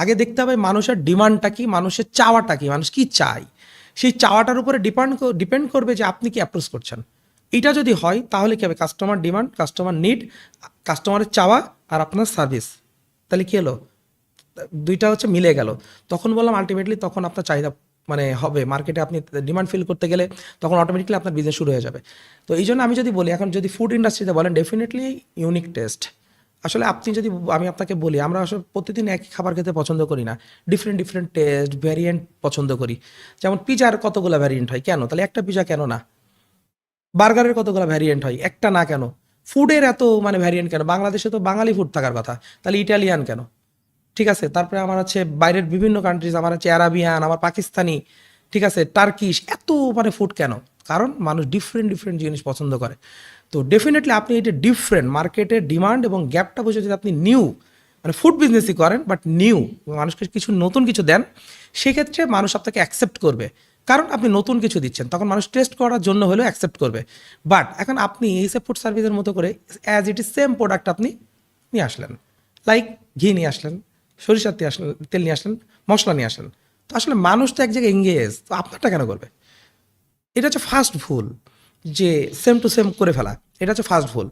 আগে দেখতে হবে মানুষের ডিমান্ডটা কি, মানুষের চাওয়াটা কি, মানুষ কি চায়। সেই চাওয়াটার উপরে ডিপেন্ড করবে যে আপনি কি অ্যাপ্রোচ করছেন। এটা যদি হয় তাহলে কী হবে, কাস্টমার ডিমান্ড, কাস্টমার নিড, কাস্টমারের চাওয়া আর আপনার সার্ভিস, তাহলে কী হলো, দুইটা হচ্ছে মিলে গেল। তখন বললাম আলটিমেটলি তখন আপনার চাহিদা মানে হবে মার্কেটে, আপনি ডিমান্ড ফিল করতে গেলে তখন অটোমেটিকলি আপনার বিজনেস শুরু হয়ে যাবে। তো এই জন্য আমি যদি বলি, এখন যদি ফুড ইন্ডাস্ট্রিতে বলেন, ডেফিনেটলি ইউনিক টেস্ট। আসলে আপনি যদি, আমি আপনাকে বলি, আমরা আসলে প্রতিদিন একই খাবার খেতে পছন্দ করি না, ডিফারেন্ট ডিফারেন্ট টেস্ট ভ্যারিয়েন্ট পছন্দ করি। যেমন পিজার কতগুলো ভ্যারিয়েন্ট হয়, কেন তাহলে একটা পিজা কেন না? বার্গারের কতগুলো ভ্যারিয়েন্ট হয়, একটা না কেন? ফুডের এত মানে ভ্যারিয়েন্ট কেন? বাংলাদেশে তো বাঙালি ফুড থাকার কথা, তাহলে ইটালিয়ান কেন? ঠিক আছে, তারপরে আমার হচ্ছে বাইরের বিভিন্ন কান্ট্রিজ, আমার হচ্ছে অ্যারাবিয়ান, আমার পাকিস্তানি, ঠিক আছে, টার্কিশ, এত মানে ফুড কেন? কারণ মানুষ ডিফারেন্ট ডিফারেন্ট জিনিস পছন্দ করে। তো ডেফিনেটলি আপনি এটা ডিফারেন্ট মার্কেটের ডিমান্ড এবং গ্যাপটা বুঝে যদি আপনি নিউ মানে ফুড বিজনেসই করেন, বাট নিউ, মানুষকে কিছু নতুন কিছু দেন, সেক্ষেত্রে মানুষ আপনাকে অ্যাকসেপ্ট করবে। কারণ আপনি নতুন কিছু দিচ্ছেন, তখন মানুষ টেস্ট করার জন্য হলেও অ্যাকসেপ্ট করবে। বাট এখন আপনি এই সে ফুড সার্ভিসের মতো করে as it is same product আপনি নিয়ে আসলেন, লাইক ঘি নিয়ে আসলেন, সরিষার তেল নিয়ে আসলেন, মশলা নিয়ে আসলেন, তো আসলে মানুষ তো এক জায়গায় এঙ্গেজ, তো আপনারটা কেন করবে? এটা হচ্ছে ফার্স্ট ভুল, যে সেম টু সেম করে ফেলা, এটা হচ্ছে ফার্স্ট ভুল।